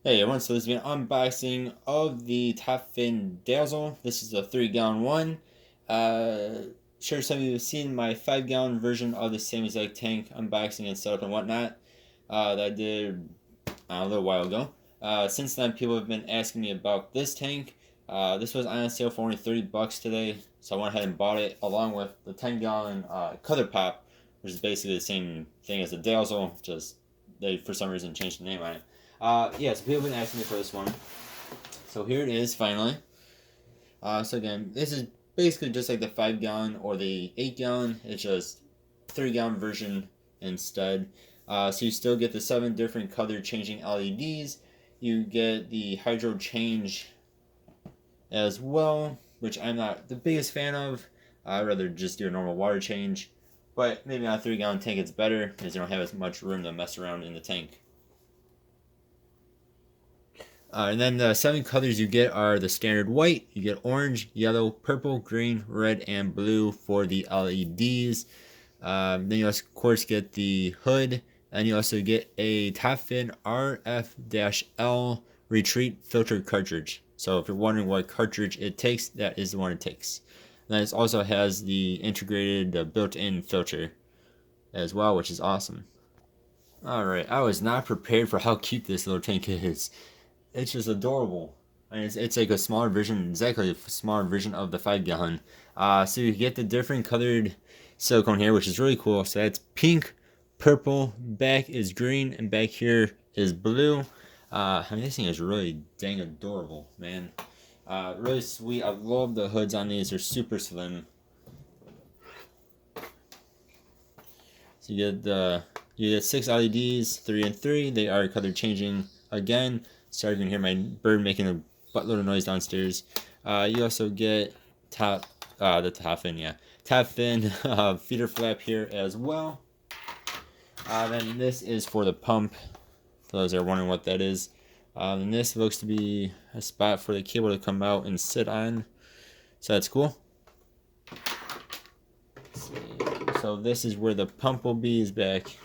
Hey everyone, so this is an unboxing of the Taffin Dazzle. This is a 3-gallon one. Sure some of you have seen my 5-gallon version of the same exact tank unboxing and setup and whatnot that I did a little while ago. Since then, people have been asking me about this tank. This was on sale for only $30 today, so I went ahead and bought it along with the 10-gallon Color Pop, which is basically the same thing as the Dazzle, just they for some reason changed the name on it. Yeah, so people have been asking me for this one. So here it is, finally. So again, this is basically just like the 5-gallon or the 8-gallon. It's just 3-gallon version instead. So you still get the 7 different color changing LEDs. You get the hydro change as well, which I'm not the biggest fan of. I'd rather just do a normal water change. But maybe on a 3-gallon tank it's better because you don't have as much room to mess around in the tank. And then the 7 colors you get are the standard white. You get orange, yellow, purple, green, red, and blue for the LEDs. Then you of course get the hood, and you also get a Taffin RF-L retreat filter cartridge. So if you're wondering what cartridge it takes, that is the one it takes. And then it also has the integrated built-in filter as well, which is awesome. Alright, I was not prepared for how cute this little tank is. It's just adorable. I mean, it's like a smaller version, exactly a smaller version of the 5-gallon. So you get the different colored silicone here, which is really cool. So that's pink, purple, back is green, and back here is blue. I mean, this thing is really dang adorable, man. Really sweet. I love the hoods on these. They're super slim. So you get 6 LEDs, 3 and 3. They are color changing again. Sorry if you can hear my bird making a buttload of noise downstairs. You also get the Taffin, yeah. Taffin feeder flap here as well. Then this is for the pump, for those that are wondering what that is. And this looks to be a spot for the cable to come out and sit on. So that's cool. So this is where the pump will be, is back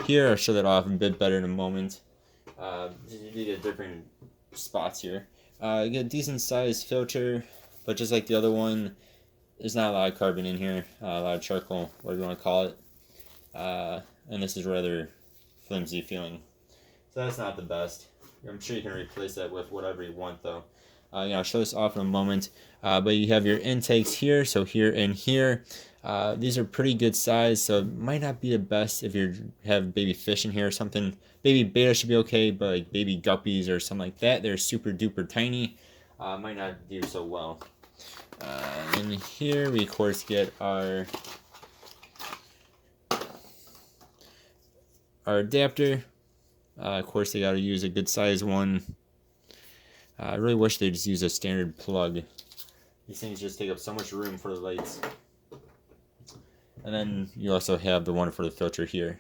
here. I'll show that off a bit better in a moment. You get different spots here. You get a decent sized filter, but just like the other one, there's not a lot of carbon in here, a lot of charcoal, whatever you want to call it. And this is rather flimsy feeling. So that's not the best. I'm sure you can replace that with whatever you want though. I'll show this off in a moment. But you have your intakes here, so here and here. These are pretty good size, so it might not be the best if you have baby fish in here or something. Baby beta should be okay, but like baby guppies or something like that, they're super duper tiny. Might not do so well. And here we of course get our adapter. Of course they gotta use a good size one. I really wish they just use a standard plug. These things just take up so much room for the lights. And then you also have the one for the filter here.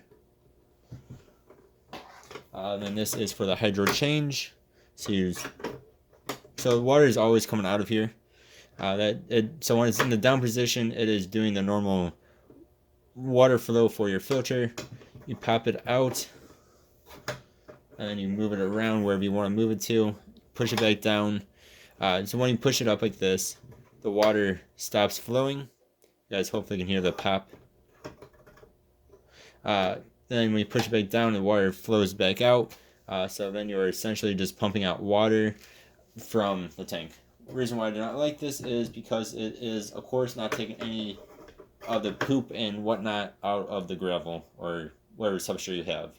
Then this is for the hydro change. So water is always coming out of here. So when it's in the down position, it is doing the normal water flow for your filter. You pop it out, and then you move it around wherever you want to move it to. Push it back down. So when you push it up like this, the water stops flowing. You guys hopefully can hear the pop. Then when you push it back down, the water flows back out. So then you're essentially just pumping out water from the tank. The reason why I do not like this is because it is, of course, not taking any of the poop and whatnot out of the gravel or whatever substrate you have.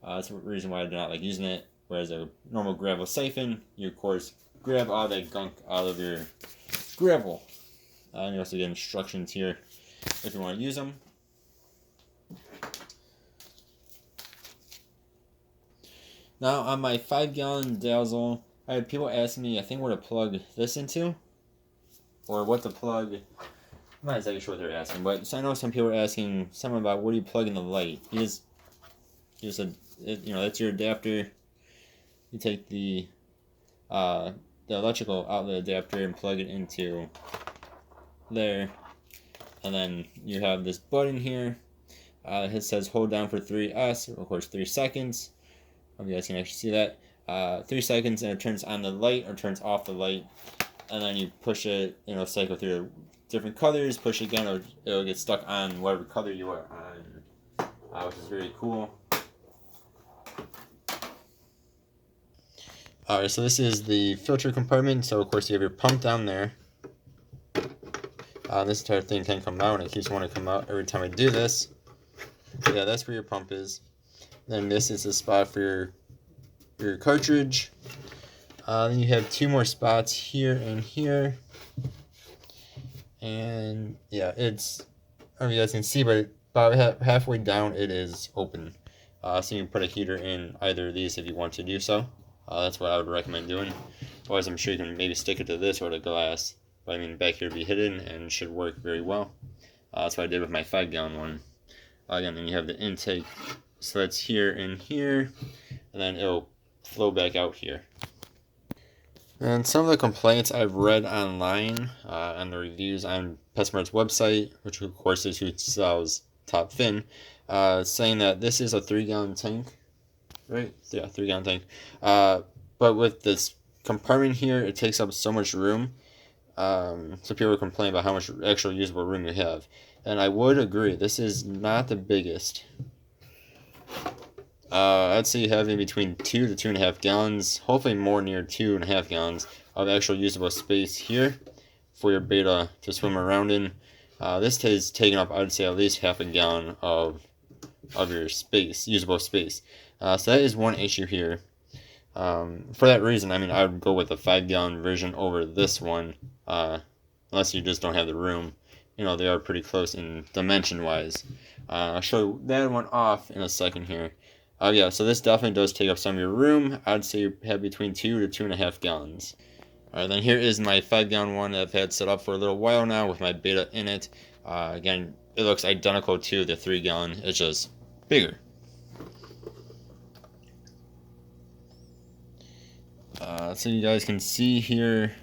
That's the reason why I do not like using it. Whereas a normal gravel siphon, you of course grab all that gunk out of your gravel. And you also get instructions here if you want to use them. Now on my 5-gallon Dazzle, I had people asking me, I think, where to plug this into, or what to plug. I'm not exactly sure what they're asking, but so I know some people are asking something about where do you plug in the light. You said, that's your adapter. You take the electrical outlet adapter and plug it into there, and then you have this button here. It says hold down for 3 of course 3 seconds. Hope you guys can actually see that. 3 seconds, and it turns on the light or turns off the light. And then you push it, cycle through different colors, push it again, it'll get stuck on whatever color you are on, which is very cool. Alright, so this is the filter compartment. So of course you have your pump down there. This entire thing can come out, and it keeps wanting to come out every time I do this. Yeah, that's where your pump is. Then this is the spot for your cartridge. Then you have 2 more spots here and here. And yeah, it's, I don't know if you guys can see, but about halfway down it is open. So you can put a heater in either of these if you want to do so. That's what I would recommend doing. Otherwise, I'm sure you can maybe stick it to this or to glass. But I mean, back here will be hidden and should work very well. That's what I did with my 5-gallon one. Again, then you have the intake slits here and here, and then it'll flow back out here. And some of the complaints I've read online and the reviews on PetSmart's website, which of course is who sells Taffin, saying that this is a 3-gallon tank. Right? Yeah, 3-gallon tank. But with this compartment here, it takes up so much room. So people complain about how much actual usable room you have. And I would agree, this is not the biggest. I'd say you have in between 2 to 2.5 gallons, hopefully more near 2.5 gallons of actual usable space here for your beta to swim around in. This is taking up, I would say, at least half a gallon of your space, usable space. So that is one issue here. For that reason, I mean, I would go with the 5-gallon version over this one, unless you just don't have the room. They are pretty close in dimension-wise. I'll show that one off in a second here. Yeah, so this definitely does take up some of your room. I'd say you have between 2 to 2.5 gallons. Alright, then here is my 5-gallon one that I've had set up for a little while now with my beta in it. Again, it looks identical to the 3-gallon, it's just bigger. So you guys can see here,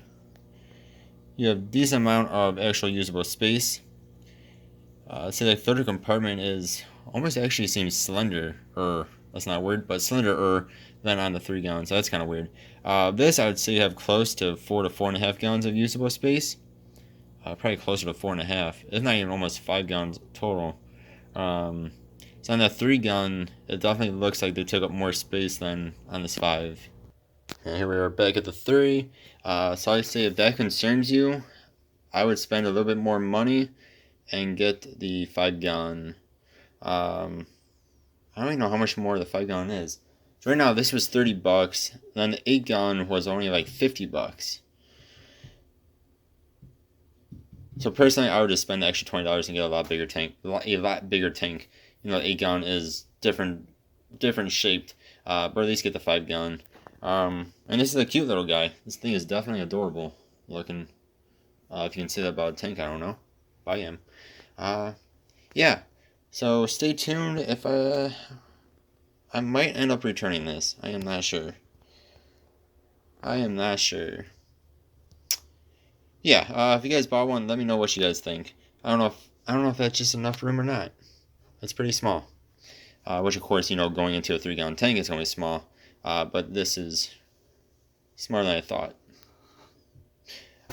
you have a decent amount of actual usable space. So the filter compartment is almost actually seems slender, or that's not a word, but slender than on the 3-gallon, so that's kind of weird. This I would say you have close to 4 to 4.5 gallons of usable space. Probably closer to 4.5. It's not even almost 5 gallons total. So on the 3-gallon, it definitely looks like they took up more space than on this 5. And here we are back at the 3. So I say if that concerns you, I would spend a little bit more money and get the 5-gallon. I don't even know how much more the 5-gallon is. So right now this was $30, then the 8-gallon was only like $50. So personally, I would just spend the extra $20 and get a lot bigger tank. A lot bigger tank. The 8-gallon is different shaped, but at least get the 5-gallon. And this is a cute little guy. This thing is definitely adorable looking. If you can say that about a tank, I don't know. But I am. Yeah. So stay tuned. If I might end up returning this. I am not sure. Yeah. If you guys bought one, let me know what you guys think. I don't know if that's just enough room or not. It's pretty small. Which of course, going into a 3-gallon tank is going to be small. But this is smarter than I thought.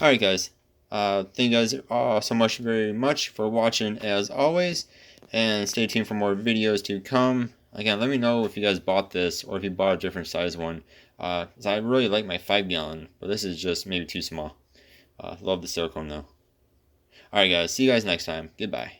Alright guys, thank you guys all so much very much for watching as always, and stay tuned for more videos to come. Again, let me know if you guys bought this or if you bought a different size one. 'Cause I really like my 5-gallon, but this is just maybe too small. Love the silicone though. Alright guys, see you guys next time. Goodbye.